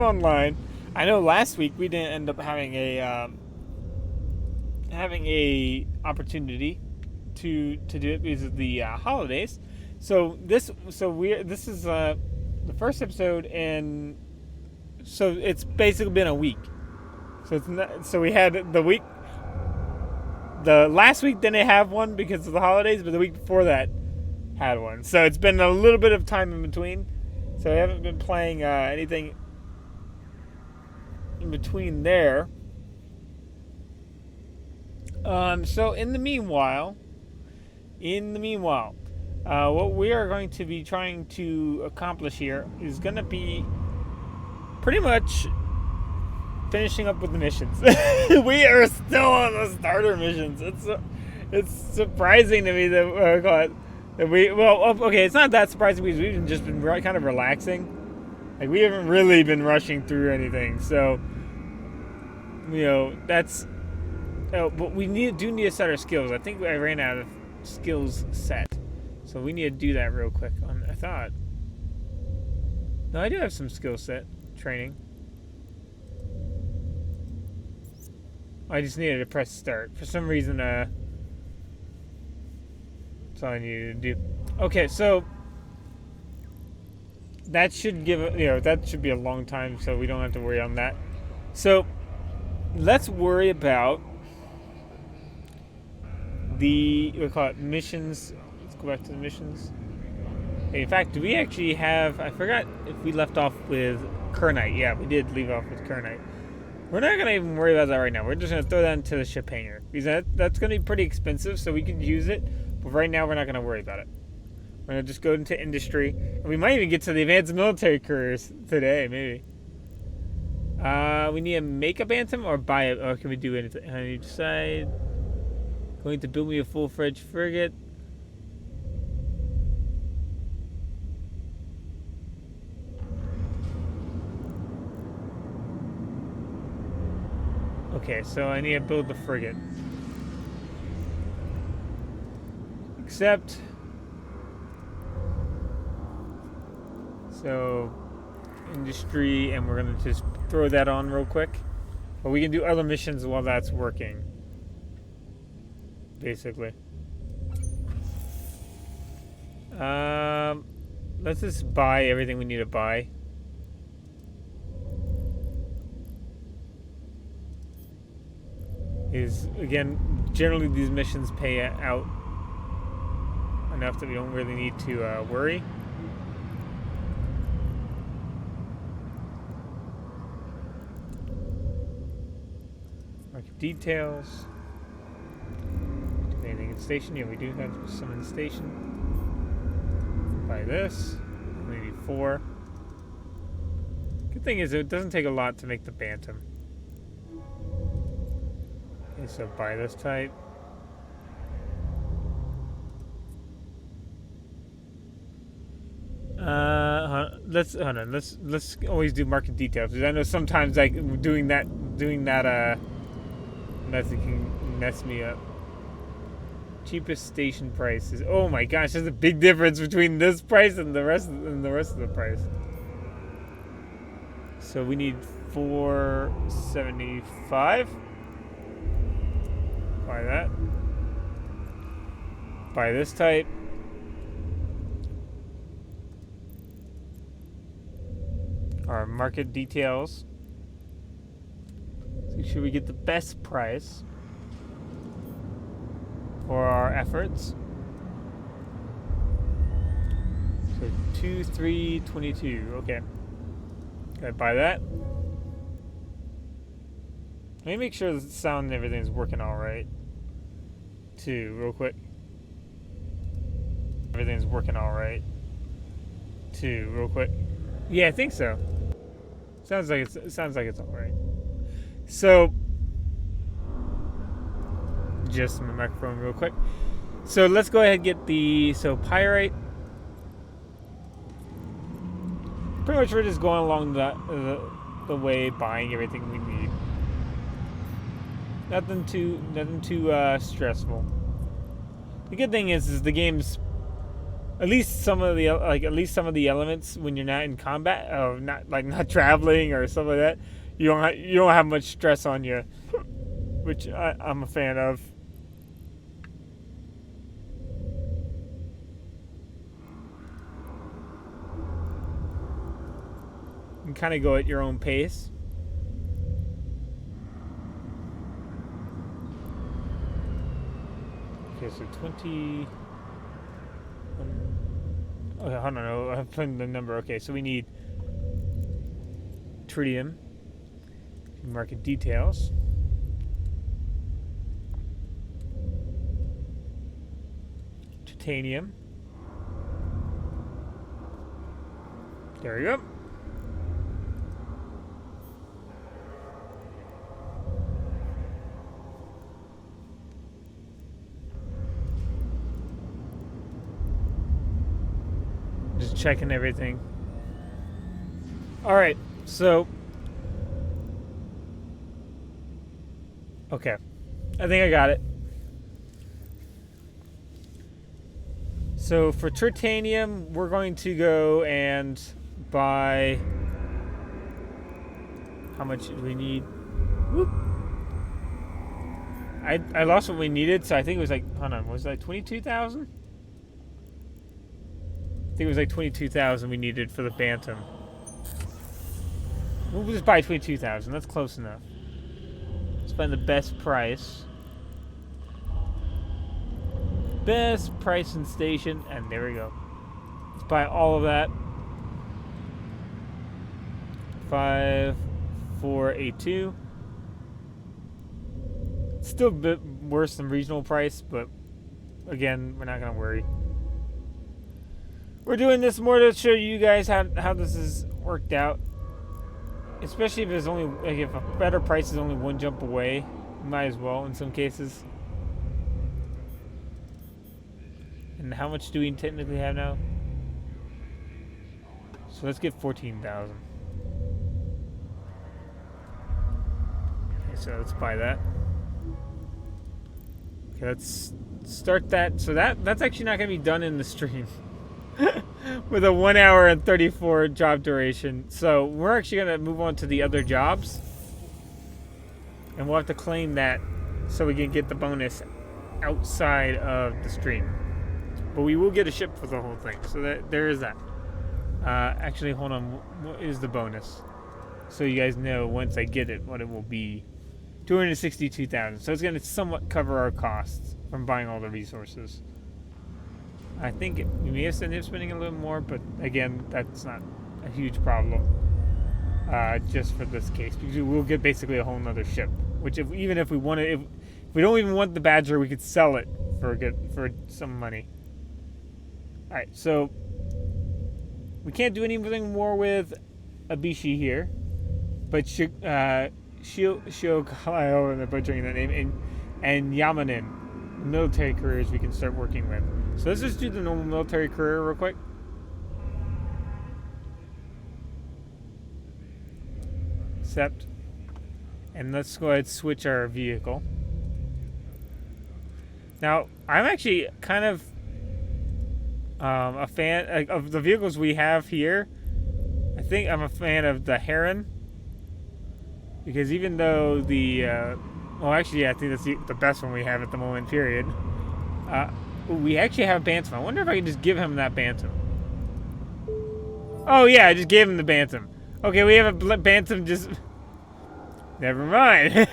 online. I know last week we didn't end up having a opportunity to do it because of the holidays. This is the first episode, and so it's basically been a week. So it's not, so we had the last week didn't have one because of the holidays, but the week before that had one. So it's been a little bit of time in between. So I haven't been playing anything in between there. So in the meanwhile, what we are going to be trying to accomplish here is going to be pretty much finishing up with the missions. We are still on the starter missions. It's surprising to me okay, it's not that surprising because we've just been kind of relaxing. Like, we haven't really been rushing through anything. So, that's. Oh, but we do need to set our skills. I think I ran out of skills set. So we need to do that real quick. I thought. No, I do have some skill set training. I just needed to press start. For some reason, that's all I needed to do. Okay, so that should that should be a long time, so we don't have to worry on that. So let's worry about we call it missions. Let's go back to the missions. In fact, do we actually have? I forgot if we left off with Kernite. Yeah, we did leave off with Kernite. We're not going to even worry about that right now. We're just going to throw that into the ship hangar. Because that's going to be pretty expensive, so we can use it. But right now, we're not going to worry about it. We're going to just go into industry. And we might even get to the advanced military careers today, maybe. We need to make a Bantam or buy it. Or can we do anything? How do you decide? Going to build me a full-fledged frigate. Okay, so I need to build the frigate. Except, so industry, and we're gonna just throw that on real quick. But we can do other missions while that's working. Basically. Let's just buy everything we need to buy. Again, generally these missions pay out enough that we don't really need to worry. Market details. Do anything in the station? Yeah, we do have some in the station. Buy this. Maybe 4. Good thing is it doesn't take a lot to make the Bantam. Okay, so buy this type. Let's always do market details, because I know sometimes like doing that method can mess me up. Cheapest station price is, oh my gosh, there's a big difference between this price and the rest of the price. So we need 475. Buy that. Buy this type. Our market details. Make sure we get the best price for our efforts. So 2322. Okay. Gotta buy that. Let me make sure the sound and everything's working all right. Too, real quick. Everything's working all right. Too, real quick. Yeah, I think so. Sounds like it's all right. So, just my microphone real quick. So let's go ahead and get pyrite. Pretty much we're just going along the way, buying everything we need. Nothing too stressful. The good thing is the game's at least some of the elements when you're not in combat, not traveling or something like that. You don't have much stress on you, which I'm a fan of. You can kind of go at your own pace. Okay, so 20. Okay, hold on. I'm putting the number. Okay, so we need tritium. Market details. Titanium. There we go. Just checking everything. All right, so okay, I think I got it. So for titanium, we're going to go and buy. How much do we need? Whoop. I lost what we needed, so I think it was like, hold on, was that 22,000? I think it was like 22,000 we needed for the Bantam. We'll just buy 22,000. That's close enough. Let's find the best price. Best price and station, and there we go. Let's buy all of that. 5482. Still a bit worse than regional price, but again, we're not gonna worry. We're doing this more to show you guys how this is worked out. Especially if it's only if a better price is only one jump away, might as well in some cases. And how much do we technically have now? So let's get 14,000. Okay, so let's buy that. Okay, let's start that. So that's actually not gonna be done in the stream. With a 1 hour and 34 job duration. So we're actually going to move on to the other jobs. And we'll have to claim that so we can get the bonus outside of the stream. But we will get a ship for the whole thing. So there is that. Actually, hold on. What is the bonus? So you guys know once I get it what it will be. 262,000. So it's going to somewhat cover our costs from buying all the resources. I think we may have ended up spending a little more, but again, that's not a huge problem. Just for this case, because we'll get basically a whole nother ship. Which, even if we wanted, if we don't even want the Badger, we could sell it for some money. All right, so we can't do anything more with Abishi here, but Shiokaio, I'm butchering that name, and Yamanin. Military careers we can start working with. So let's just do the normal military career real quick. Accept. And let's go ahead and switch our vehicle. Now, I'm actually kind of a fan of the vehicles we have here. I think I'm a fan of the Heron. Because even though the... well, actually, yeah, I think that's the best one we have at the moment, period. We actually have a Bantam. I wonder if I can just give him that Bantam. Oh, yeah, I just gave him the Bantam. Okay, we have a Bantam just... Never mind.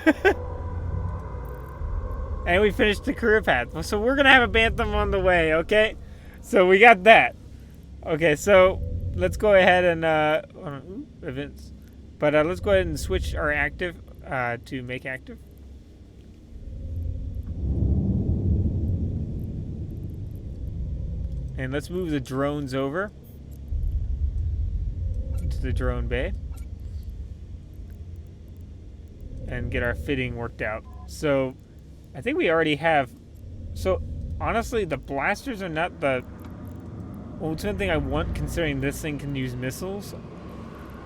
And we finished the career path. So we're going to have a Bantam on the way, okay? So we got that. Okay, so let's go ahead and... events. But let's go ahead and switch our active to make active. And let's move the drones over into the drone bay and get our fitting worked out. So I think we already have. So honestly, the blasters are not the ultimate thing I want, considering this thing can use missiles.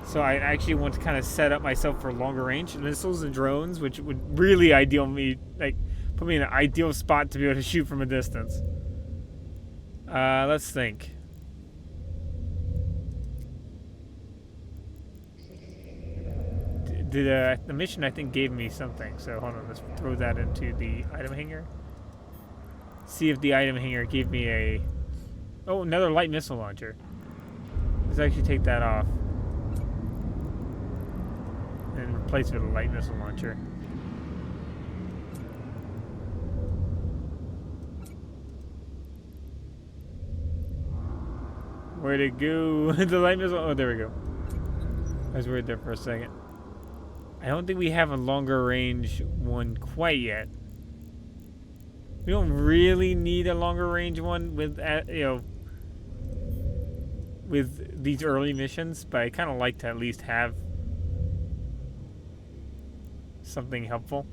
So I actually want to kind of set up myself for longer range missiles and drones, which would really put me in an ideal spot to be able to shoot from a distance. Let's think. The mission I think gave me something. So hold on, let's throw that into the item hanger. See if the item hanger gave me a... Oh, another light missile launcher. Let's actually take that off. And replace it with a light missile launcher. Where'd it go? The light missile... Oh, there we go. I was worried there for a second. I don't think we have a longer range one quite yet. We don't really need a longer range one with, with these early missions, but I kind of like to at least have something helpful.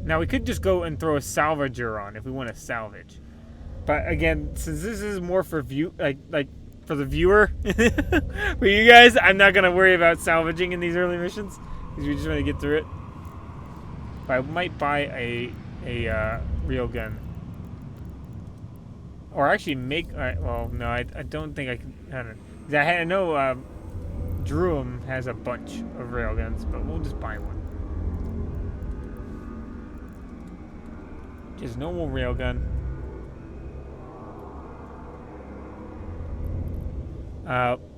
Now we could just go and throw a salvager on if we want to salvage. But again, since this is more for like for the viewer, for you guys, I'm not gonna worry about salvaging in these early missions because we just want to get through it. But I might buy a real gun. Or actually make... well, no, I don't think I can... I know Druum has a bunch of railguns, but we'll just buy one. Just normal railgun.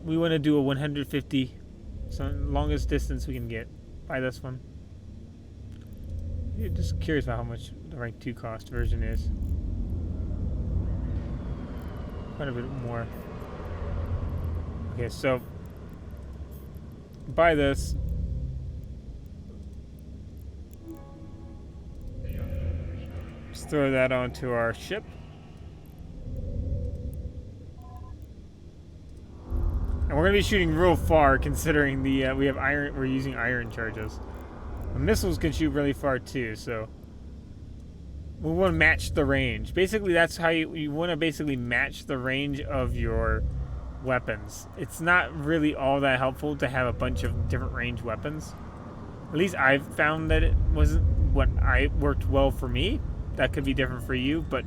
We want to do a 150. So longest distance we can get. Buy this one. Yeah, just curious about how much the rank 2 cost version is. Quite a bit more. Okay, so buy this. Just throw that onto our ship. And we're gonna be shooting real far, considering the we have iron. We're using iron charges. The missiles can shoot really far too, so we want to match the range. Basically, that's how you want to basically match the range of your weapons. It's not really all that helpful to have a bunch of different range weapons. At least I've found that it wasn't what worked well for me. That could be different for you, but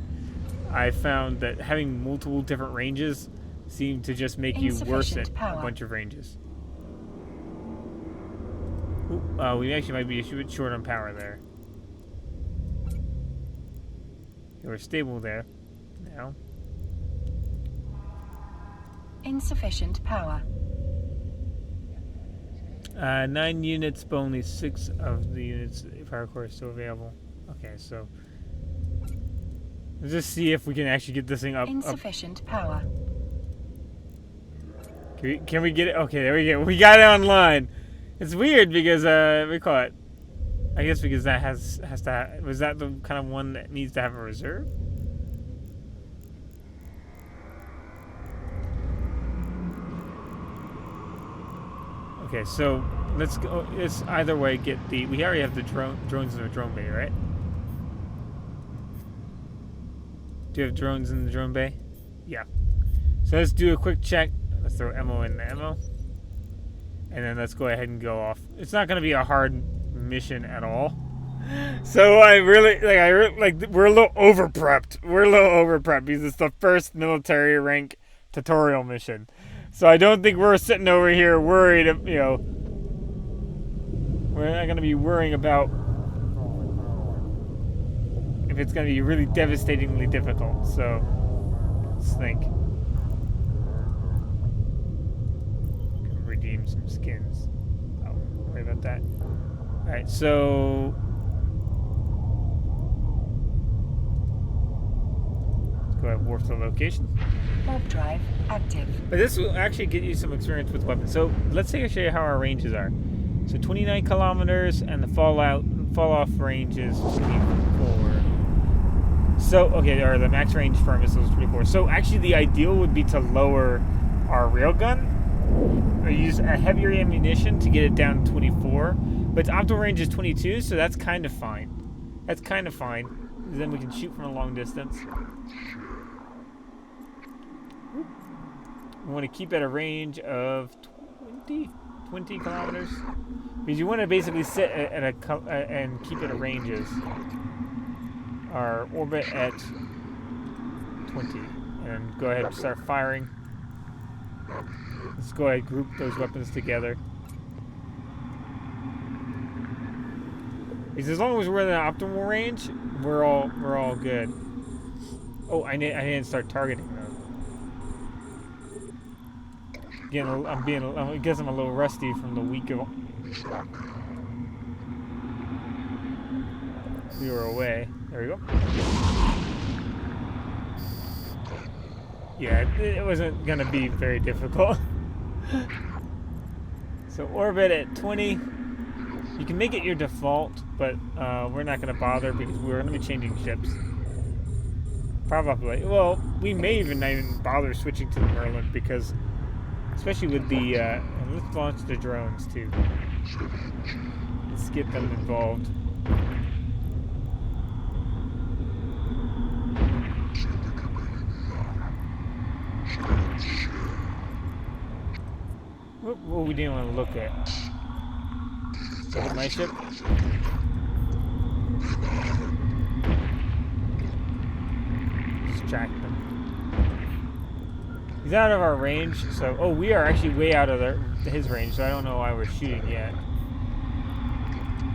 I found that having multiple different ranges seemed to just make you worsen a bunch of ranges. Ooh, we actually might be a bit short on power there. We're stable there now. Insufficient power. 9 units, but only 6 of the units power core is still available. Okay, so let's just see if we can actually get this thing up. Insufficient power. Can we get it? Okay, there we go. We got it online. It's weird because we call it. I guess because that has to. Was that the kind of one that needs to have a reserve? Okay, so let's go. It's either way. Get the. We already have the drones in the drone bay, right? Do you have drones in the drone bay? Yeah. So let's do a quick check. Let's throw ammo in the ammo, and then let's go ahead and go off. It's not going to be a hard mission at all. So we're a little over prepped. We're a little over prepped because it's the first military rank tutorial mission. So I don't think we're sitting over here worried, we're not going to be worrying about if it's going to be really devastatingly difficult. So let's think. Can redeem some skins. Oh, don't worry about that. Alright, so let's go ahead and warp to the location. Warp drive active. But this will actually get you some experience with weapons. So let's take a show you how our ranges are. So 29 kilometers, and the fall-off range is 24. So, okay, or the max range for our missiles is 24. So actually the ideal would be to lower our railgun, or use a heavier ammunition to get it down to 24. But its optimal range is 22, so that's kind of fine. That's kind of fine. Then we can shoot from a long distance. We want to keep at a range of 20 kilometers. Because you want to basically sit at and keep at a ranges. Our orbit at 20. And and go ahead and start firing. Let's go ahead and group those weapons together. Because as long as we're in the optimal range, we're all good. Oh, I didn't start targeting though. I guess I'm a little rusty from the week of we were away. There we go. Yeah, it wasn't gonna be very difficult. So orbit at 20. You can make it your default, but we're not gonna bother because we're gonna be changing ships. Probably. Well, we may even not even bother switching to the Merlin because, especially with the let's launch the drones too. Let's get them involved. What we didn't want to look at. Look at my ship. Distract them. He's out of our range, so we are actually way out of his range, so I don't know why we're shooting yet.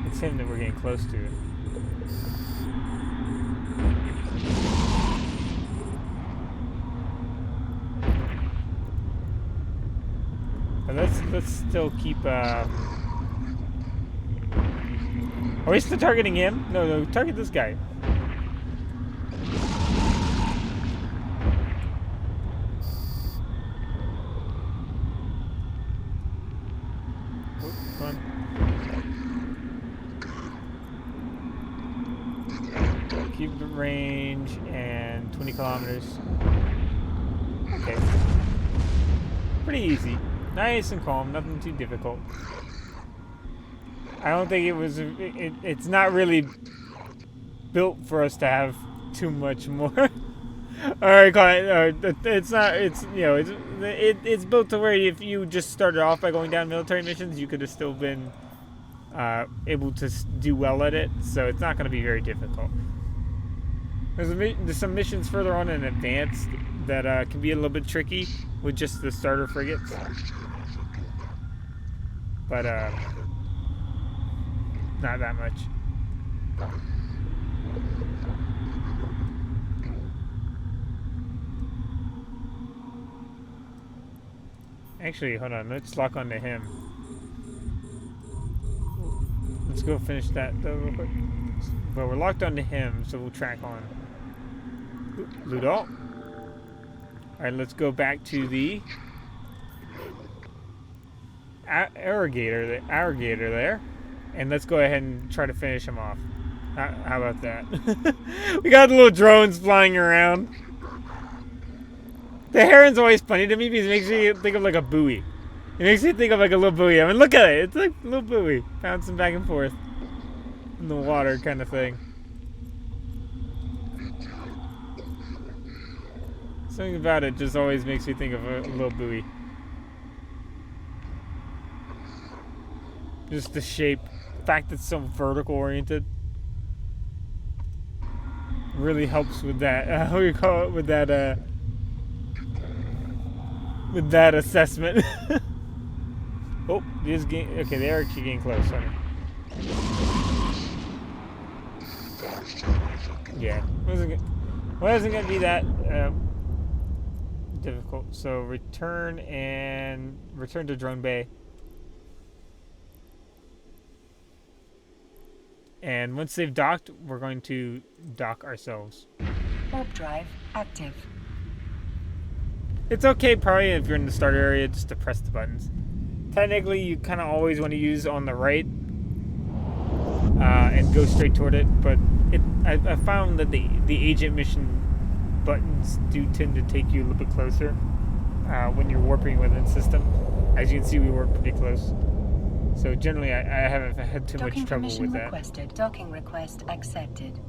It's him that we're getting close to. But let's still keep. Are we still targeting him? No, target this guy. Come on. Keep the range and 20 kilometers. Okay. Pretty easy. Nice and calm, nothing too difficult. I don't think it was. It's not really built for us to have too much more. All right, Colin. It's not. It's it's built to where if you just started off by going down military missions, you could have still been able to do well at it. So it's not going to be very difficult. There's some missions further on in advanced that can be a little bit tricky with just the starter frigates. But not that much. Actually, hold on. Let's lock onto him. Let's go finish that though real quick. But we're locked onto him, so we'll track on. Loot all. Alright, let's go back to the irrigator there, and let's go ahead and try to finish him off. How about that? We got the little drones flying around. The heron's always funny to me because it makes me think of like a buoy. It makes me think of like a little buoy. I mean, look at it. It's like a little buoy bouncing back and forth in the water kind of thing. Something about it just always makes me think of a little buoy. Just the shape, the fact that it's so vertical oriented, really helps with that. How do you call it? With that assessment. Oh, okay, they're actually getting close. Sorry. Yeah, wasn't gonna be that difficult. So return to drone bay. And once they've docked, we're going to dock ourselves. Warp drive active. It's okay probably if you're in the starter area just to press the buttons. Technically, you kind of always want to use on the right and go straight toward it, but I found that the agent mission buttons do tend to take you a little bit closer when you're warping within system. As you can see, we warp pretty close. So generally, I haven't had too much trouble with that. Requested. Docking request accepted.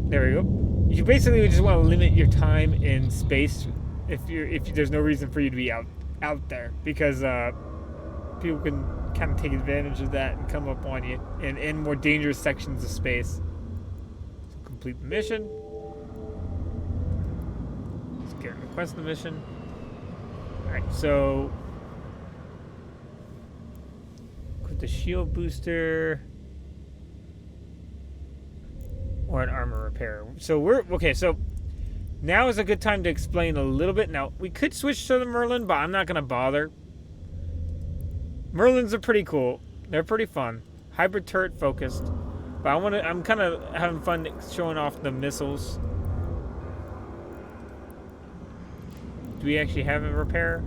There we go. You basically just want to limit your time in space if there's no reason for you to be out there, because people can kind of take advantage of that and come up on you in more dangerous sections of space. So complete the mission. Let's get request the mission. Alright, so with the shield booster or an armor repair. So we're okay, so now is a good time to explain a little bit. Now, we could switch to the Merlin, but I'm not gonna bother. Merlins are pretty cool. They're pretty fun. Hybrid turret focused. But I'm kind of having fun showing off the missiles. Do we actually have a repair?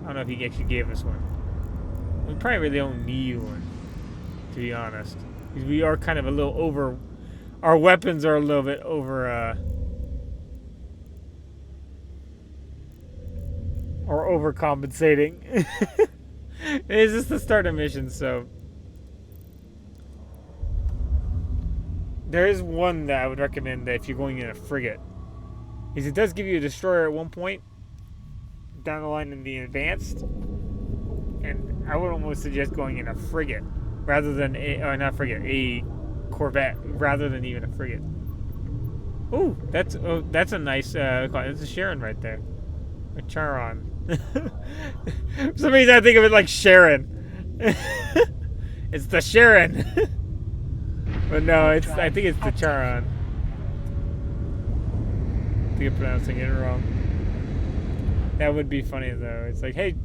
I don't know if he actually gave us one. We probably really don't need one, to be honest. Because we are kind of a little over... Our weapons are a little bit over... or overcompensating. It's just the start of mission, so... There is one that I would recommend that if you're going in a frigate. Is it does give you a destroyer at one point down the line in the advanced. And I would almost suggest going in a frigate rather than a corvette rather than even a frigate. Ooh, that's a nice it's a Sharon right there. A Charon. For some reason I think of it like Sharon. It's the Sharon. But no, I think it's the Charon. I think I'm pronouncing it wrong. That would be funny though. It's like, hey,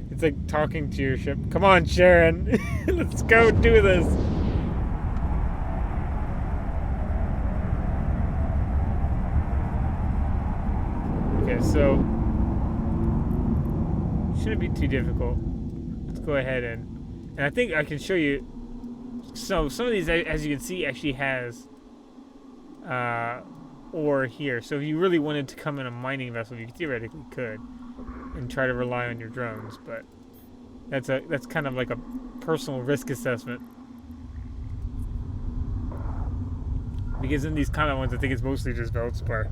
it's like talking to your ship. Come on, Sharon. Let's go do this. Okay, so shouldn't be too difficult. Let's go ahead and I think I can show you. So some of these, as you can see, actually has ore here. So if you really wanted to come in a mining vessel, you theoretically could and try to rely on your drones. But that's kind of like a personal risk assessment. Because in these kind of ones, I think it's mostly just Veldspar.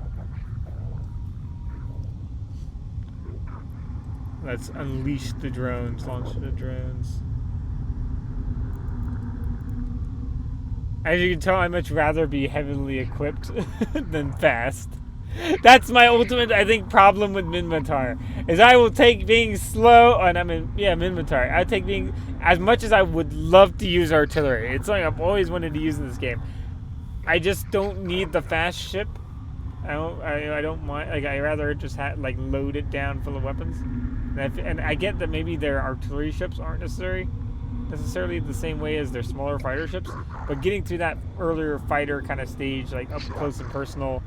Let's unleash the drones, launch the drones. As you can tell, I'd much rather be heavily equipped than fast. That's my ultimate, I think, problem with Minmatar. Is I will take being slow, and Minmatar. I take being, as much as I would love to use artillery. It's something I've always wanted to use in this game. I just don't need the fast ship. I don't mind, like, I rather just load it down full of weapons. And I get that maybe their artillery ships aren't necessarily the same way as their smaller fighter ships, but getting to that earlier fighter kind of stage, like up close and personal,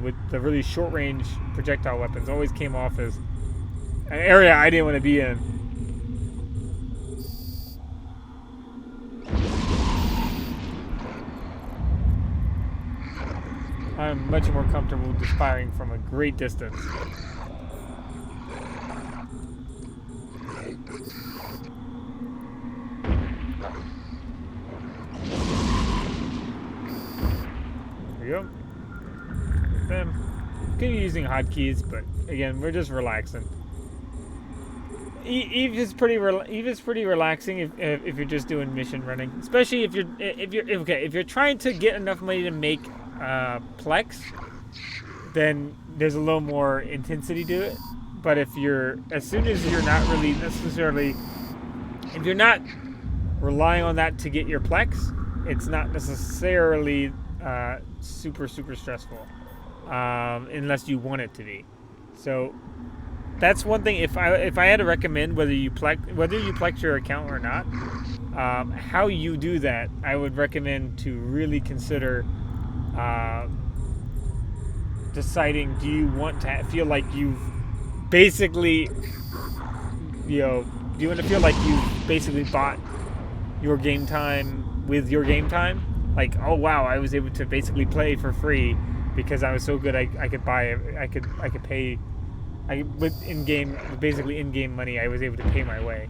with the really short range projectile weapons, always came off as an area I didn't want to be in. I'm much more comfortable just firing from a great distance. There we go. Them. Could be using hotkeys, but again, we're just relaxing. Eve is pretty relaxing if you're just doing mission running, especially if you're trying to get enough money to make Plex, then there's a little more intensity to it. But if you're not relying on that to get your Plex, it's not necessarily super stressful, unless you want it to be. So that's one thing. If I had to recommend whether you Plex your account or not, how you do that, I would recommend to really consider deciding, do you want to feel like you've basically, do you want to feel like you've basically bought your game time with your game time? Like, oh wow, I was able to basically play for free because I was so good. I could buy it. I could pay. With basically in-game money, I was able to pay my way.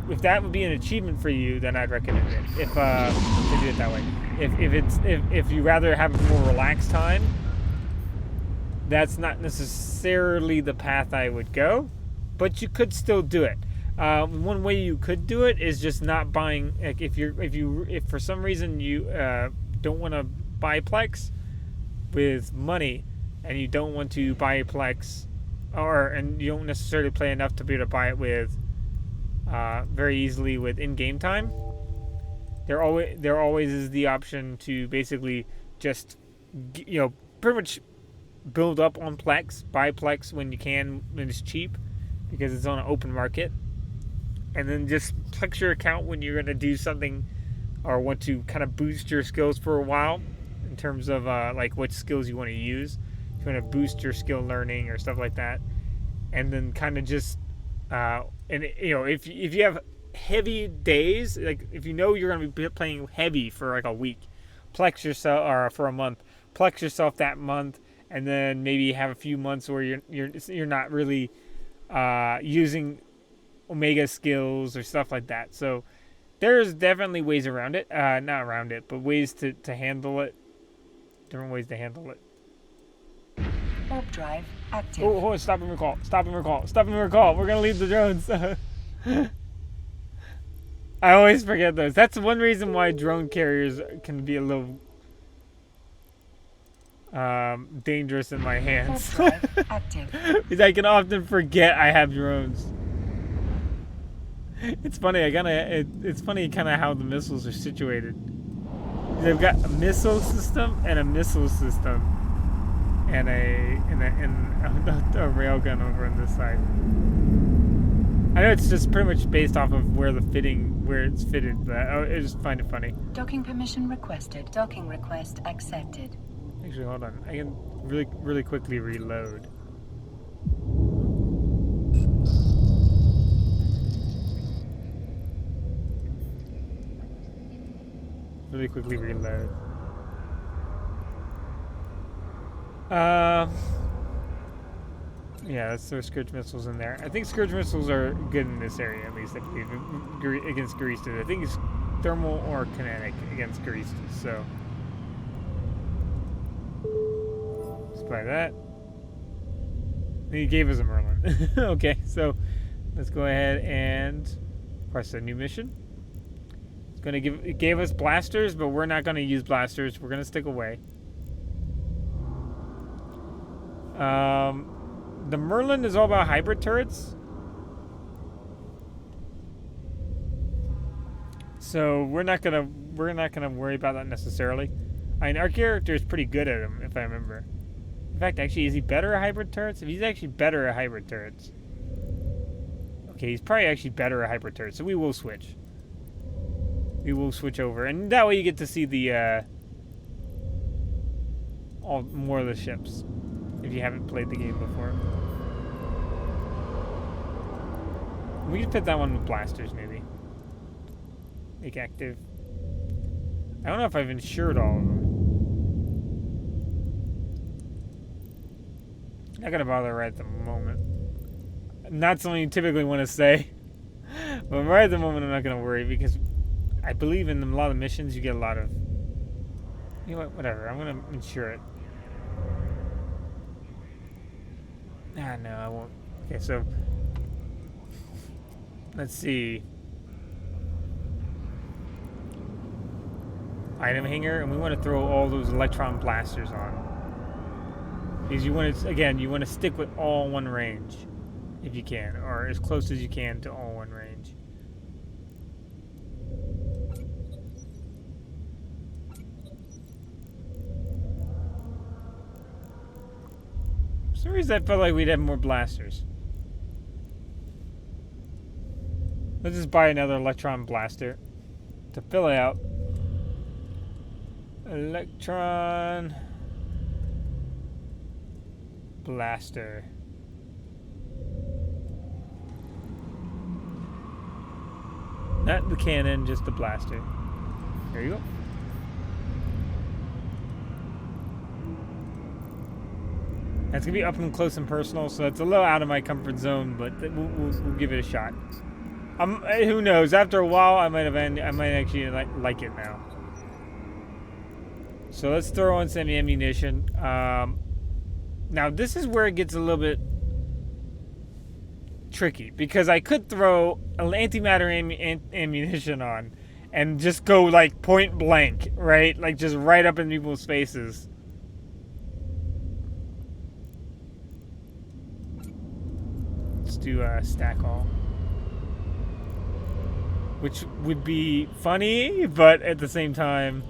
If that would be an achievement for you, then I'd recommend it. If to do it that way. If you rather have a more relaxed time, that's not necessarily the path I would go, but you could still do it. One way you could do it is just not buying. Like if for some reason you don't want to buy Plex with money, and you don't want to buy a Plex, and you don't necessarily play enough to be able to buy it with very easily with in-game time, there always is the option to basically just pretty much build up on Plex, buy Plex when you can, when it's cheap, because it's on an open market, and then just Plex your account when you're going to do something or want to kind of boost your skills for a while in terms of like what skills you want to use. If you want to boost your skill learning or stuff like that, and then kind of just if you have heavy days, like if you know you're going to be playing heavy for like a week, Plex yourself, or for a month, Plex yourself that month, and then maybe have a few months where you're not really using Omega skills or stuff like that. So there's definitely ways around it, not around it, but ways to handle it. Different ways to handle it. Warp drive active. Oh, hold on, stop and recall. Stop and recall. Stop and recall. We're gonna leave the drones. I always forget those. That's one reason why drone carriers can be a little dangerous in my hands. Warp drive active. Because I can often forget I have drones. It's funny. It's funny kind of how the missiles are situated. They've got a missile system and a missile system, and a railgun over on this side. I know it's just pretty much based off of where it's fitted, but I just find it funny. Docking permission requested. Docking request accepted. Actually, hold on. I can really quickly reload. Really quickly reload. Yeah, let's throw Scourge missiles in there. I think Scourge missiles are good in this area, at least, I believe, against Garistas. I think it's thermal or kinetic against Garistas, so. Let's buy that. He gave us a Merlin. Okay, so let's go ahead and press a new mission. It gave us blasters, but we're not gonna use blasters. We're gonna stick away. The Merlin is all about hybrid turrets, so we're not gonna worry about that necessarily. I mean, our character is pretty good at them, if I remember. In fact, actually, is he better at hybrid turrets? If he's actually better at hybrid turrets, okay, he's probably actually better at hybrid turrets. So we will switch. We will switch over, and that way you get to see the more of the ships if you haven't played the game before. We can put that one with blasters, maybe. Make active. I don't know if I've insured all of them. Not gonna bother right at the moment. Not something you typically want to say, but right at the moment I'm not gonna worry, because I believe in a lot of missions you get a lot of. You know what? Whatever. I'm gonna insure it. Ah, no, I won't. Okay, so let's see. Item hanger, and we want to throw all those electron blasters on. Because you want to, again, you want to stick with all one range, if you can, or as close as you can to all one range. For some reason, I felt like we'd have more blasters. Let's just buy another electron blaster to fill it out. Electron blaster. Not the cannon, just the blaster. There you go. That's gonna be up and close and personal, so it's a little out of my comfort zone, but we'll give it a shot. Who knows? After a while, I might actually like it now. So let's throw on some ammunition. Now this is where it gets a little bit tricky, because I could throw an antimatter ammunition on, and just go like point blank, right? Like just right up in people's faces. Let's do stack all. Which would be funny, but at the same time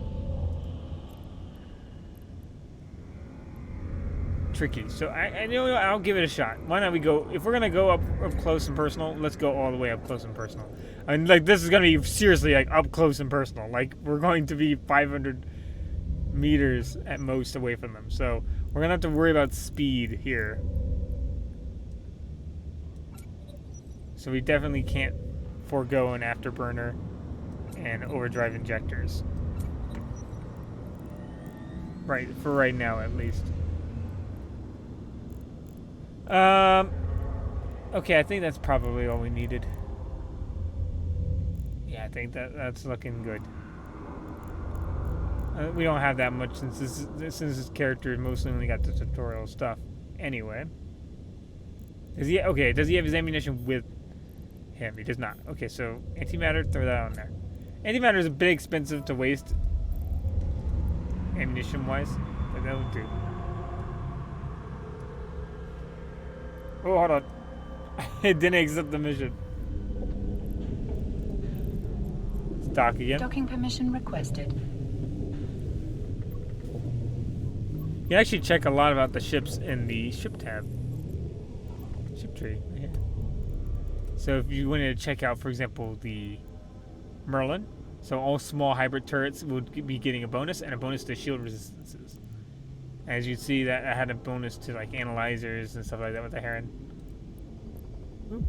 tricky. So I know I'll give it a shot. Why not we go, if we're gonna go up close and personal, let's go all the way up close and personal. I mean, like, this is gonna be seriously like up close and personal. Like, we're going to be 500 meters at most away from them. So we're gonna have to worry about speed here. So we definitely can't forego an afterburner and overdrive injectors. Right, for right now at least. Okay, I think that's probably all we needed. Yeah, I think that's looking good. We don't have that much since this character mostly only got the tutorial stuff. Anyway, does he have his ammunition with him? He does not. Okay, so antimatter, throw that on there. Antimatter is a bit expensive to waste ammunition-wise, but that would do. Oh, hold on. It didn't accept the mission. Let's dock again. Docking permission requested. You can actually check a lot about the ships in the ship tab. Ship tree. Yeah. So if you wanted to check out, for example, the Merlin, so all small hybrid turrets would be getting a bonus and a bonus to shield resistances. As you see, that I had a bonus to like analyzers and stuff like that with the Heron. Ooh.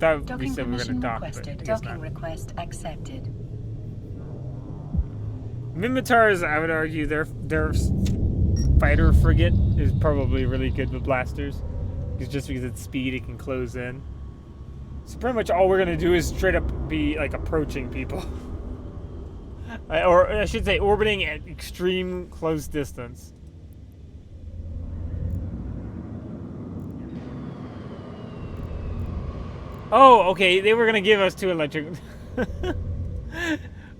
Thought we said we were going to dock, but I guess Docking not. request accepted. Minotaurs, I would argue, their fighter frigate is probably really good with blasters. Just because it's speed, it can close in. So pretty much all we're going to do is straight up be like approaching people. Or I should say orbiting at extreme close distance. Oh, okay, they were going to give us 2 electric...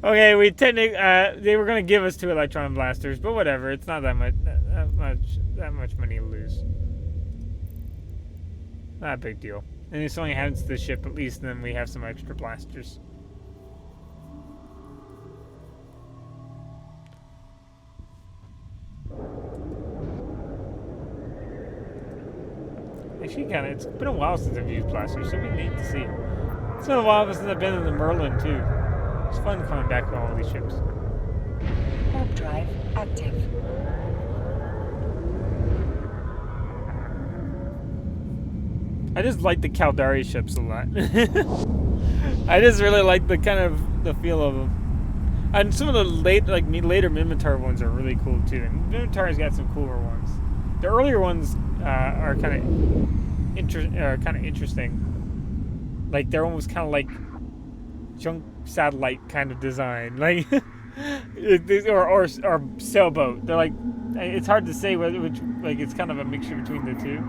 Okay, they were going to give us 2 electron blasters, but whatever, it's not that much money to lose. Not a big deal. And if something happens to the ship, at least then we have some extra blasters. Actually, it's been a while since I've used blasters, so it'd be neat to see. It's been a while since I've been in the Merlin, too. It's fun coming back on all these ships. Warp drive active. I just like the Caldari ships a lot. I just really like the kind of the feel of them. And some of the later Minotaur ones are really cool too. And Minotaur's got some cooler ones. The earlier ones are kind of interesting. Like they're almost kind of like junk satellite kind of design, like or sailboat. They're like, it's hard to say which, like it's kind of a mixture between the two.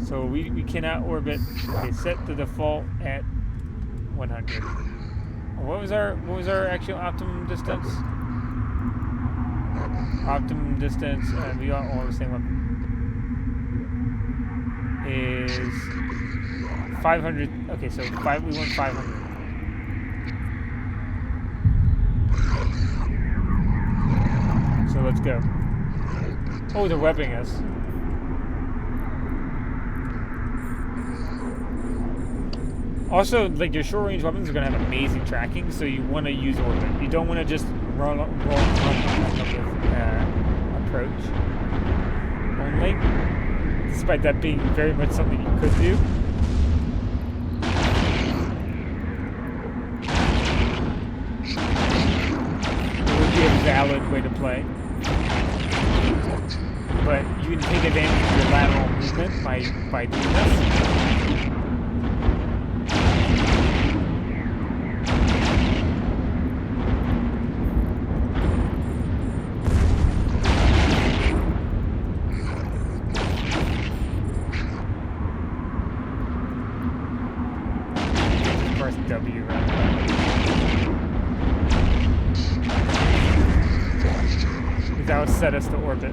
So we cannot orbit. Okay, set the default at 100. What was our actual optimum distance? Optimum distance, we are all the same one. Is 500. Okay, so we want 500. So let's go. Oh, they're webbing us. Also, like your short range weapons are gonna have amazing tracking, so you want to use orbit. You don't want to just run with approach only, despite that being very much something you could do. It would be a valid way to play, but you can take advantage of your lateral movement by doing this. W, right? That would set us to orbit.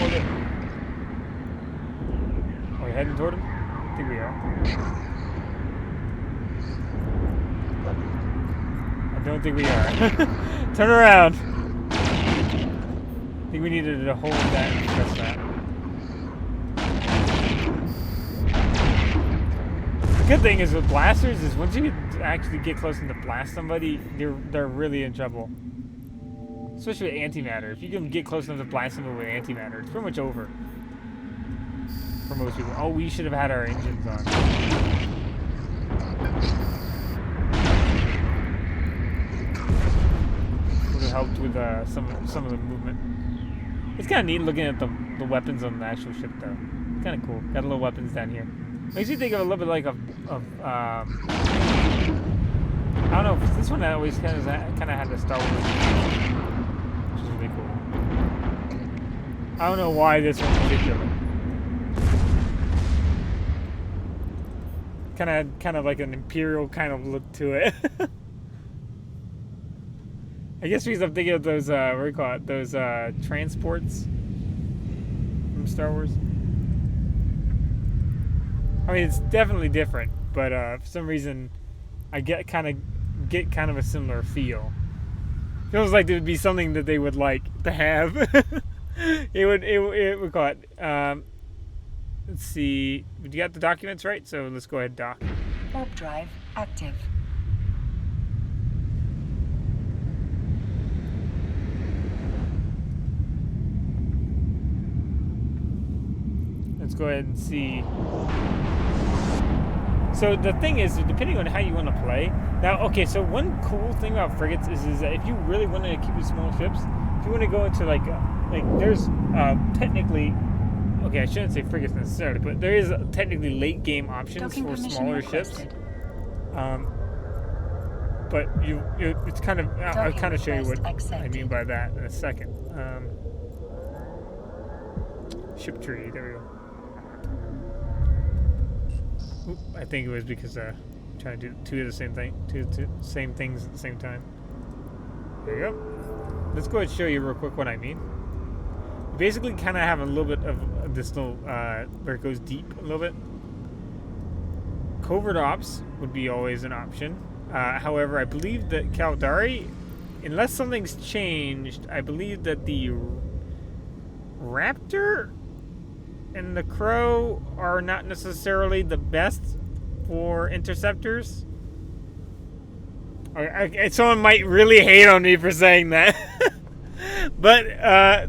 Orbit. Are we heading toward him? I think we are. I don't think we are. Turn around. I think we needed to hold that and press that. The good thing is with blasters is once you actually get close enough to blast somebody, they're really in trouble. Especially with antimatter. If you can get close enough to blast someone with antimatter, it's pretty much over. For most people. Oh, we should have had our engines on. Would have helped with some of the movement. It's kind of neat looking at the weapons on the actual ship, though. It's kind of cool. Got a little weapons down here. Makes you think of a little bit like I don't know. This one always kind of had the Star Wars, which is really cool. I don't know why this one in particular. Kind of like an Imperial kind of look to it. I guess because I'm thinking of those, what do you call it? Those transports from Star Wars. I mean, it's definitely different, but for some reason, I get kind of a similar feel. Feels like it would be something that they would like to have. it would call it. Let's see. You got the documents right, so let's go ahead and dock. Warp drive active. Let's go ahead and see. So the thing is, depending on how you want to play. Now, okay, so one cool thing about frigates is that if you really want to keep it small ships, if you want to go into like there's technically, okay, I shouldn't say frigates necessarily, but there is technically late game options Docking for permission smaller requested. ships. But it's kind of, I'll kind of show you what I mean by that in a second. Ship tree, there we go. Oop, I think it was because trying to do two the same things at the same time. There you go. Let's go ahead and show you real quick what I mean. You basically kind of have a little bit of this little where it goes deep a little bit. Covert ops would be always an option. However, I believe that Caldari, unless something's changed, I believe that the Raptor and the Crow are not necessarily the best for interceptors. Someone might really hate on me for saying that. But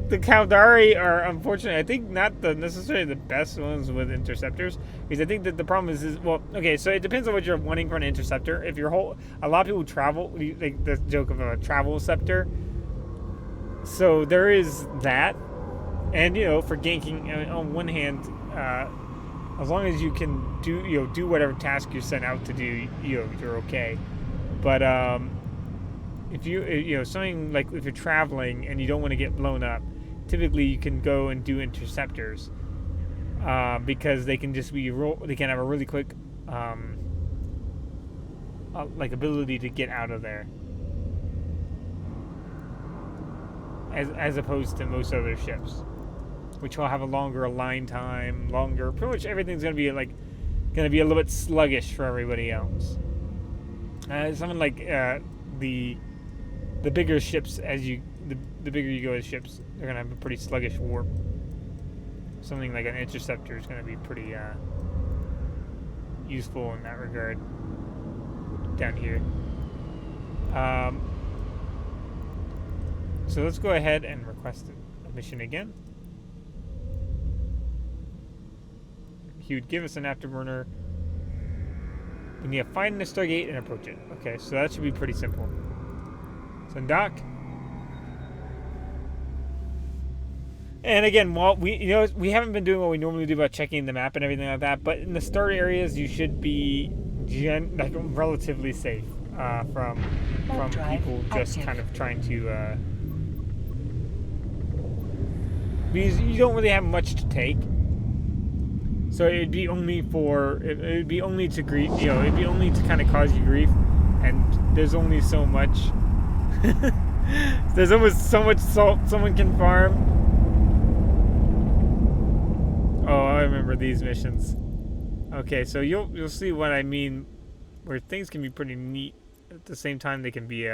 the Caldari are, unfortunately, I think not necessarily the best ones with interceptors, because I think that the problem is well, okay, so it depends on what you're wanting from an interceptor. If you're a lot of people travel, like the joke of a travel scepter. So there is that, and for ganking, on one hand, as long as you can do whatever task you're sent out to do, you're okay. But if something like if you're traveling and you don't want to get blown up, typically you can go and do interceptors because they can just they can have a really quick ability to get out of there, as opposed to most other ships, which will have a longer align time, pretty much everything's gonna be a little bit sluggish for everybody else. Something like the bigger ships, the bigger you go as ships, they're gonna have a pretty sluggish warp. Something like an interceptor is gonna be pretty useful in that regard. Down here. So let's go ahead and request a mission again. He would give us an afterburner. We need to find the Stargate and approach it. Okay, so that should be pretty simple. So dock. And again, while we haven't been doing what we normally do about checking the map and everything like that, but in the start areas you should be relatively safe from people just kind of trying to because you don't really have much to take. So it'd be only for it'd be only to grief, it'd be only to kind of cause you grief, and there's only so much. There's almost so much salt someone can farm. Oh, I remember these missions. Okay, so you'll see what I mean, where things can be pretty neat at the same time they can be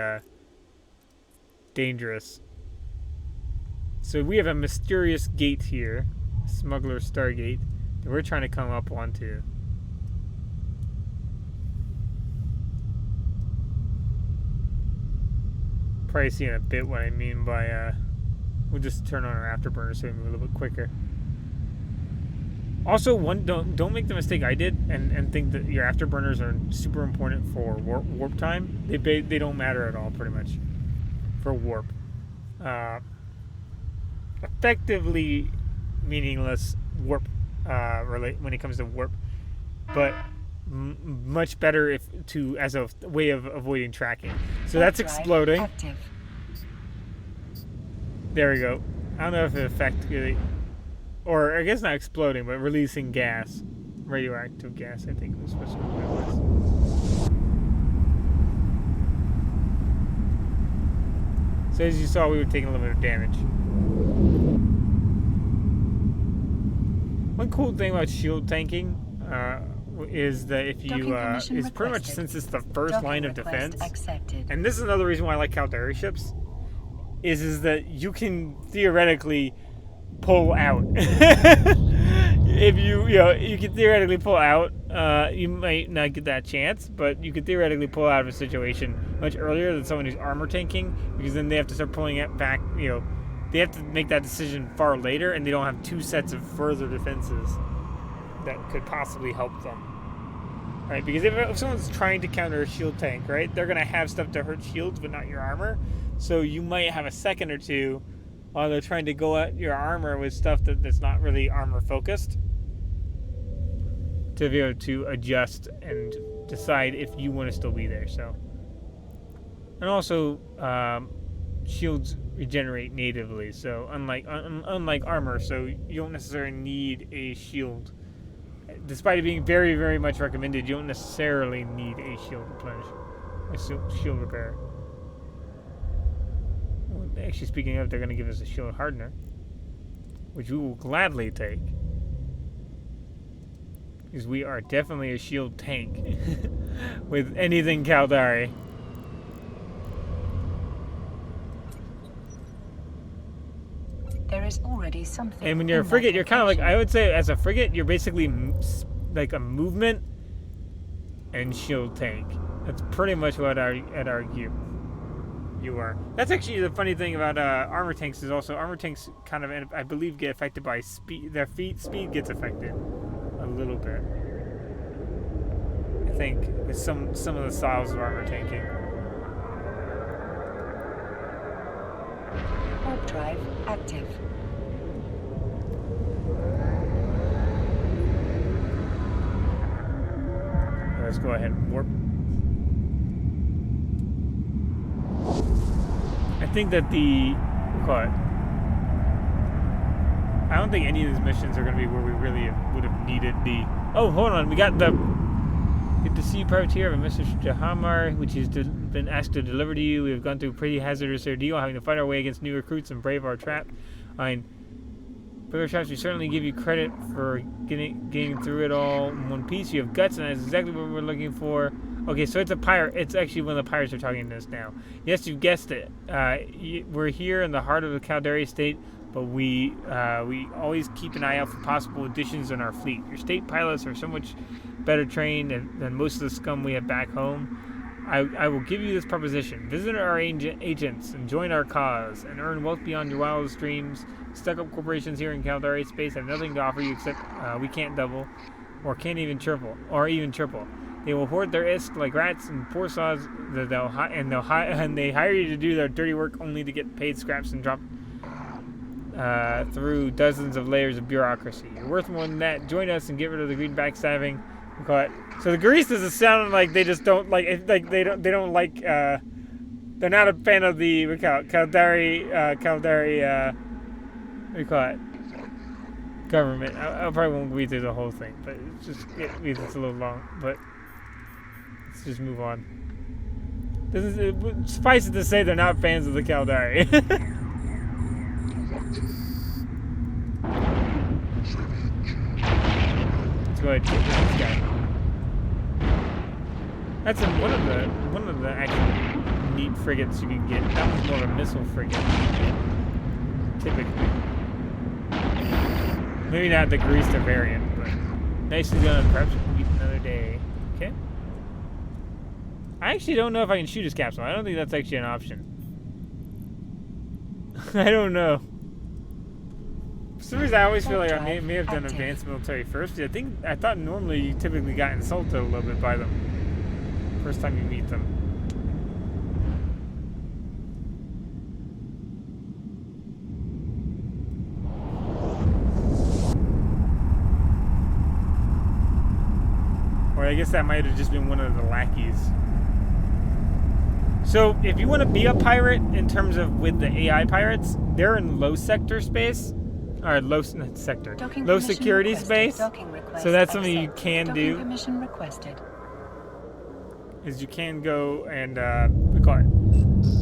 dangerous. So we have a mysterious gate here, Smuggler Stargate, that we're trying to come up onto. Probably see in a bit what I mean by we'll just turn on our afterburner so we move a little bit quicker. Also, don't make the mistake I did and think that your afterburners are super important for warp time. They don't matter at all, pretty much, for warp. Effectively meaningless warp when it comes to warp, but much better as a way of avoiding tracking. So that's exploding. Active. There we go. I don't know if it effectively, or I guess not exploding, but releasing gas, radioactive gas. I think was supposed to be what it was. So as you saw, we were taking a little bit of damage. One cool thing about shield tanking is that if you is pretty much, since it's the first line of defense, and this is another reason why I like Caldari ships, is that you can theoretically pull out. If you can theoretically pull out. You might not get that chance, but you could theoretically pull out of a situation much earlier than someone who's armor tanking, because then they have to start pulling it back. They have to make that decision far later, and they don't have two sets of further defenses that could possibly help them. Right? Because if someone's trying to counter a shield tank, right, they're going to have stuff to hurt shields, but not your armor. So you might have a second or two while they're trying to go at your armor with stuff that's not really armor focused, to be able to adjust and decide if you want to still be there. So, and also, shields regenerate natively. So unlike armor, so you don't necessarily need a shield. Despite it being very, very much recommended, you don't necessarily need a shield replenish, a shield repair. Well, actually, speaking of, they're going to give us a shield hardener, which we will gladly take, because we are definitely a shield tank with anything Caldari. There is already something. And when you're a frigate, you're kind of like, I would say, as a frigate, you're basically like a movement and shield tank. That's pretty much what I'd argue you are. That's actually the funny thing about armor tanks, is also armor tanks kind of, I believe, get affected by speed. Their speed gets affected a little bit, I think, with some of the styles of armor tanking. Warp drive active. Let's go ahead and warp. I think that I don't think any of these missions are going to be where we really would have needed the... Oh, hold on. We got the... Get to see privateer of a Mr. Jahamar, which has been asked to deliver to you. We have gone through a pretty hazardous ordeal, having to fight our way against new recruits and brave our trap. Brave our traps, we certainly give you credit for getting through it all in one piece. You have guts, and that's exactly what we're looking for. Okay, so it's a pirate. It's actually one of the pirates are talking to us now. Yes, you've guessed it. We're here in the heart of the Caldari state, but we always keep an eye out for possible additions in our fleet. Your state pilots are so much better trained than most of the scum we have back home. I will give you this proposition. Visit our agents and join our cause and earn wealth beyond your wildest dreams. Stuck-up corporations here in Caldari space have nothing to offer you except we can't double or can't even triple. They will hoard their isk like rats and poor saws. They hire you to do their dirty work only to get paid scraps and drop through dozens of layers of bureaucracy. You're worth more than that. Join us and get rid of the green backstabbing. So the Greases sound like they just don't like they don't like they're not a fan of the Caldari what do you call it? government. I probably won't read through the whole thing, but it's just it's a little long. But let's just move on. Suffice it to say, they're not fans of the Caldari. Let's go ahead and get this guy. That's one of the actually neat frigates you can get. That one's more of a missile frigate, typically. Maybe not the Greaster variant, but nicely done. Perhaps we can meet another day. Okay. I actually don't know if I can shoot his capsule. I don't think that's actually an option. I don't know. For some reason, I always feel like I may have done advanced military first. I thought normally you typically got insulted a little bit by them first time you meet them. Or I guess that might have just been one of the lackeys. So if you want to be a pirate in terms of with the AI pirates, they're in low sector space. Or low sector. Low security space. So that's something you can do. Permission requested. Is you can go and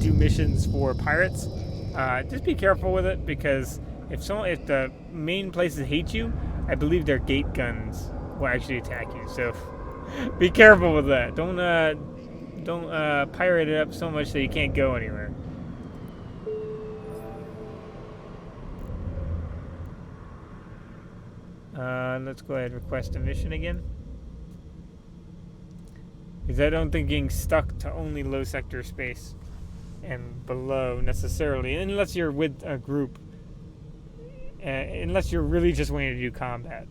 do missions for pirates. Just be careful with it, because if the main places hate you, I believe their gate guns will actually attack you. So be careful with that. Don't pirate it up so much that you can't go anywhere. Let's go ahead and request a mission again. Because I don't think getting stuck to only low sector space and below necessarily, unless you're with a group, unless you're really just wanting to do combat.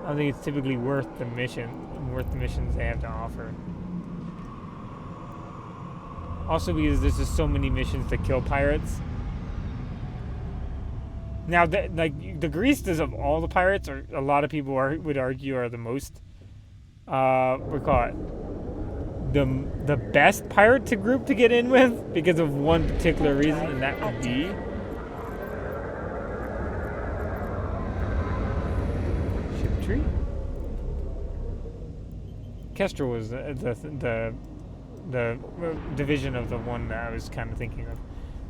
I don't think it's typically worth the missions they have to offer. Also because there's just so many missions to kill pirates. Now, the Greastas of all the pirates, or a lot of people would argue, are the most, the best pirate to group to get in with, because of one particular reason, and that would be Ship Tree. Kestrel was the division of the one that I was kind of thinking of.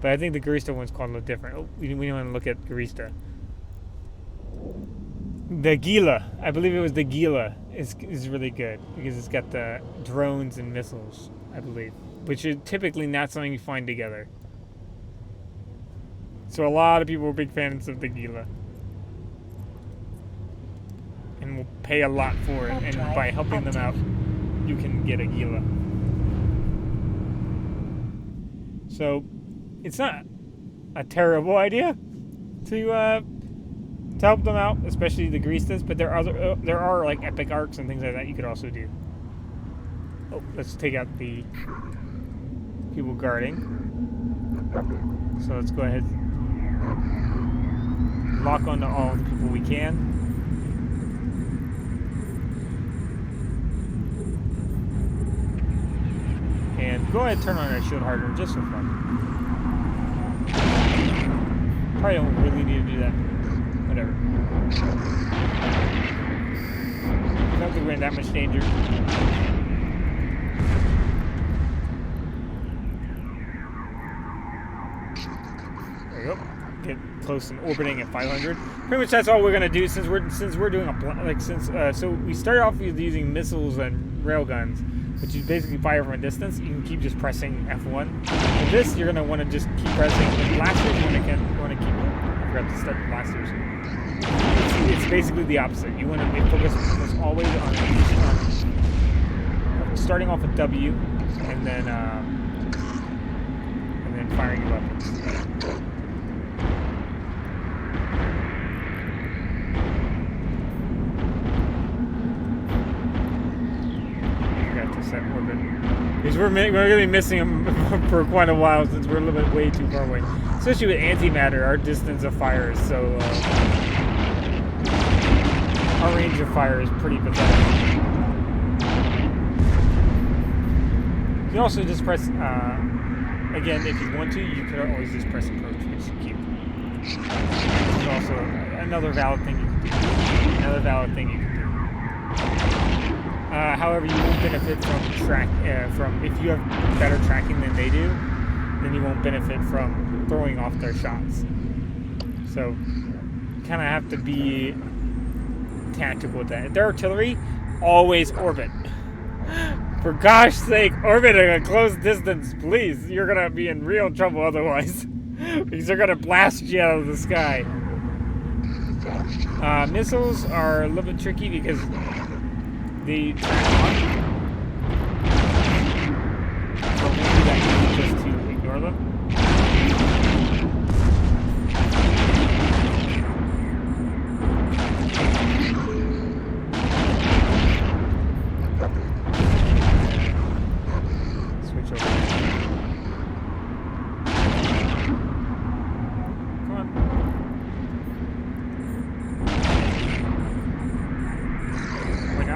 But I think the Greaster one's called a little different. Oh, we want to look at Greaster. The Gila, I believe it was the Gila, is really good because it's got the drones and missiles, I believe, which are typically not something you find together. So a lot of people are big fans of the Gila, and will pay a lot for it. And by helping them out, you can get a Gila. So it's not a terrible idea to help them out, especially the Greastas. But there are like epic arcs and things like that you could also do. Oh, let's take out the people guarding. So let's go ahead, lock onto all the people we can. And go ahead and turn on our shield harder just for fun. Probably don't really need to do that. Whatever. I don't think we're in that much danger. There you go. Get close and orbiting at 500. Pretty much that's all we're gonna do since we're doing so we started off with using missiles and railguns, which you basically fire from a distance. You can keep just pressing F1. With this, you're going to want to just keep pressing. With blasters, you want to keep... I forgot to start the blasters. It's basically the opposite. You want to focus always on starting off with W, and then firing your weapons. Set orbit. Because we're going to be missing them for quite a while since we're a little bit way too far away. Especially with antimatter, our distance of fire is so... our range of fire is pretty pathetic. You can also just press again, if you want to, you could always just press approach, which you keep. There's also another valid thing you can do. However, you won't benefit from if you have better tracking than they do, then you won't benefit from throwing off their shots. So, you kind of have to be tactical with that. If they're artillery, always orbit. For gosh sake, orbit at a close distance, please. You're gonna be in real trouble otherwise. Because they're gonna blast you out of the sky. Missiles are a little bit tricky because they track on. So we'll do that just to ignore them.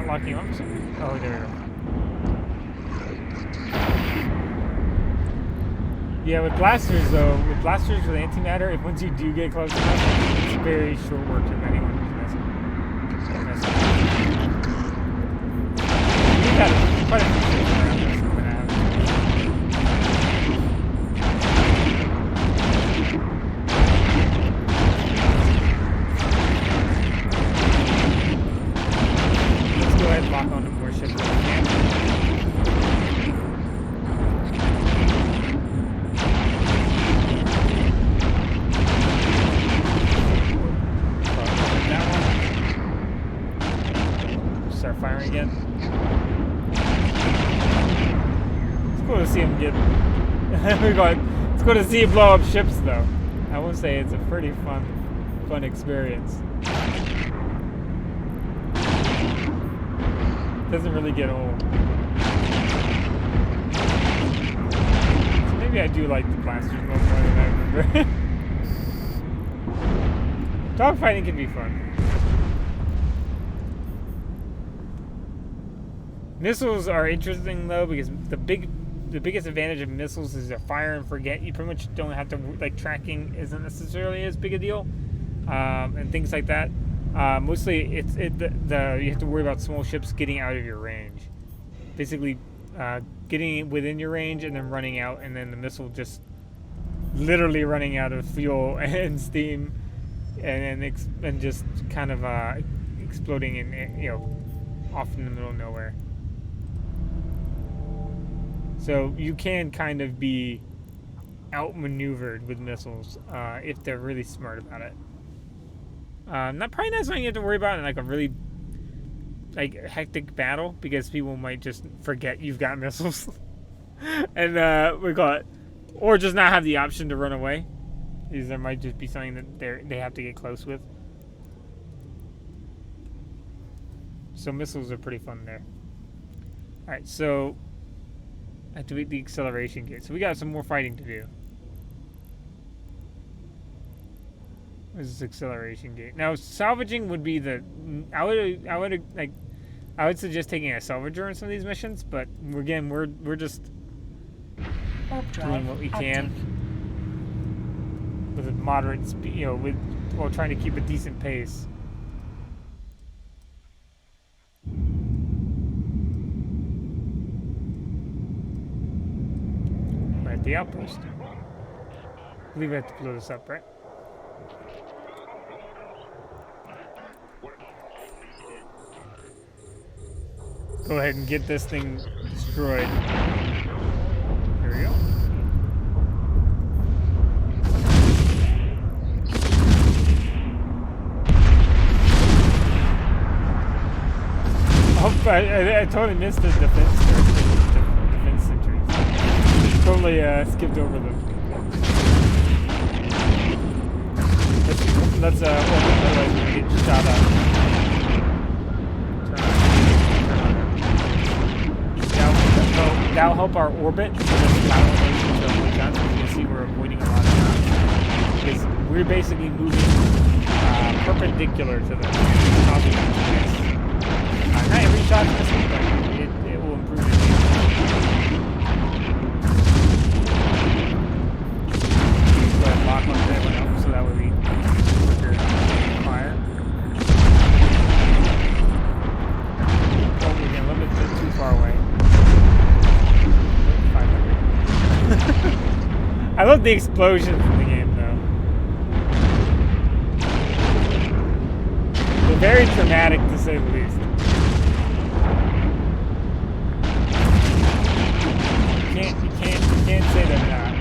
Locking up something? Oh, there we go. Yeah, with blasters though, with antimatter, if once you do get close enough, it's very short work of anyone who's messing. We've had quite a few things around this. Lock onto more ships if we can. That one. Start firing again. It's cool to see him get. It's cool to see him blow up ships, though. I will say it's a pretty fun experience. Doesn't really get old. So maybe I do like the blasters more than I remember. Dogfighting can be fun. Missiles are interesting though because the biggest advantage of missiles is they're fire and forget. You pretty much don't have to tracking isn't necessarily as big a deal, and things like that. Mostly, you have to worry about small ships getting out of your range. Basically, getting within your range and then running out, and then the missile just literally running out of fuel and steam, and just kind of exploding in off in the middle of nowhere. So you can kind of be outmaneuvered with missiles if they're really smart about it. Probably not something you have to worry about in like a really hectic battle because people might just forget you've got missiles and or just not have the option to run away. Because there might just be something that they have to get close with. So missiles are pretty fun there. All right, so activate the acceleration gate. So we got some more fighting to do. Is this acceleration gate? Now salvaging would be I would suggest taking a salvager in some of these missions, but we're just doing what we can with a moderate speed, while trying to keep a decent pace. We're at the outpost. I believe I have to blow this up, right? Go ahead and get this thing destroyed. Here we go. Oh, I totally missed the defense sentries. Totally skipped over them. Let's otherwise we're gonna get shot up. That'll help our orbit. So you can see we're avoiding a lot of ground because we're basically moving perpendicular to the top of the space. Not every shot is missing, but it will improve it. lock onto everyone else, so that would be quicker fire. Oh, we're getting a little bit too far away. 500. I love the explosions in the game, though. They're very dramatic, to say the least. You can't say they're not.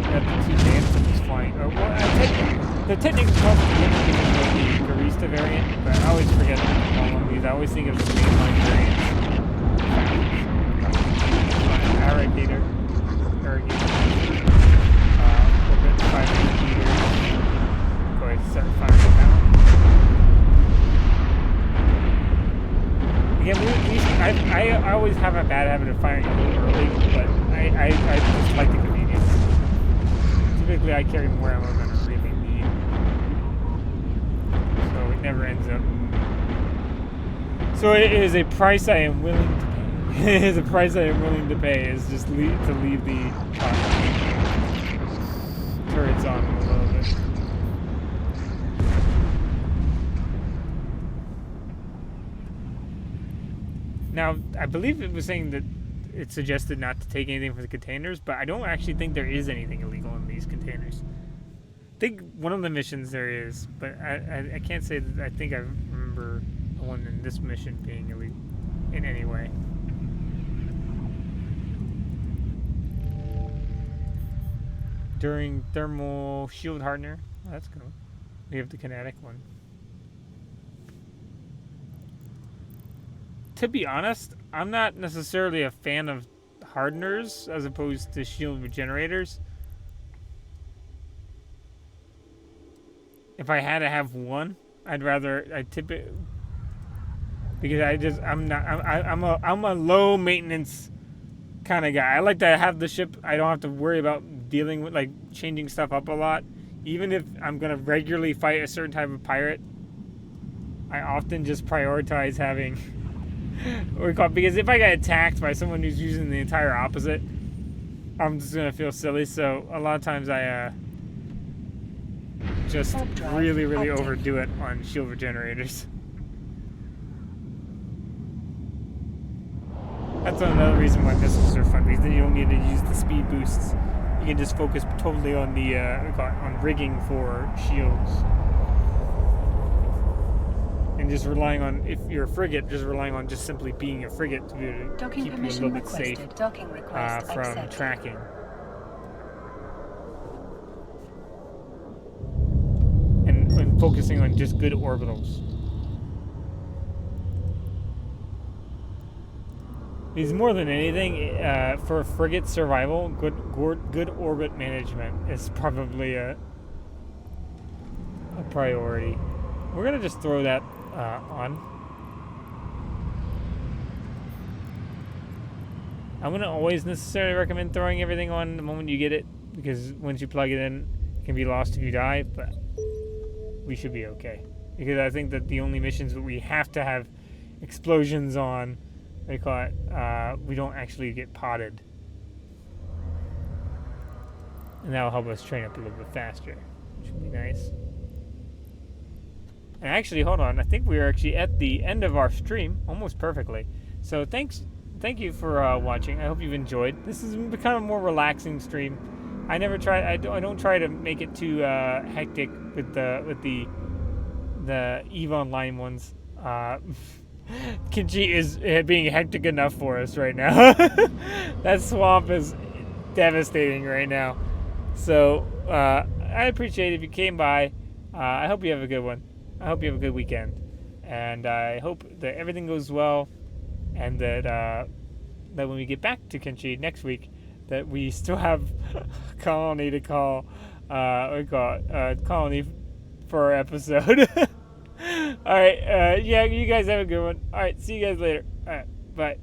Got the two dancers flying. Or, well, the technical called the barista variant, but I always forget to call one of these. I always think of the mainline variants. Irrigator. Orbit 500 meters. Go ahead and start firing it now. Again, I always have a bad habit of firing a little early, but I just like the convenience. Typically, I carry more ammo than I really need, so it never ends up. So it is a price I am willing to pay. It is a price I am willing to pay. Is just to leave the turrets on a little bit. Now, I believe it was saying that it suggested not to take anything from the containers, but I don't actually think there is anything illegal in these containers. I think one of the missions there is, but I can't say that I think I remember the one in this mission being illegal in any way. During thermal shield hardener. Oh, that's cool. We have the kinetic one. To be honest, I'm not necessarily a fan of hardeners as opposed to shield regenerators. If I had to have one, I'd tip it because I'm a low maintenance kind of guy. I like to have the ship. I don't have to worry about dealing with like changing stuff up a lot. Even if I'm gonna regularly fight a certain type of pirate, I often just prioritize having because if I get attacked by someone who's using the entire opposite, I'm just gonna feel silly. So a lot of times I just really overdo it on shield regenerators. That's another reason why missiles are fun, because then you don't need to use the speed boosts. You can just focus totally on the on rigging for shields. And just relying on, if you're a frigate, just relying on just simply being a frigate to be able to keep you a little bit safe from tracking. And focusing on just good orbitals. Because more than anything, for frigate survival, good orbit management is probably a priority. We're gonna just throw that on. I wouldn't always necessarily recommend throwing everything on the moment you get it, because once you plug it in, it can be lost if you die, but we should be okay. Because I think that the only missions that we have to have explosions on, they call it, we don't actually get potted. And that'll help us train up a little bit faster, which would be nice. And actually, hold on, I think we are actually at the end of our stream, almost perfectly. So thank you for watching. I hope you've enjoyed. This has become a more relaxing stream. I don't try to make it too hectic with the EVE Online ones. Kinchi is being hectic enough for us right now. That swamp is devastating right now. So I appreciate it if you came by. I hope you have a good one. I hope you have a good weekend. And I hope that everything goes well, and that when we get back to Kinchi next week, that we still have a colony to call, colony for our episode. Alright, yeah, you guys have a good one. Alright, see you guys later. Alright, bye.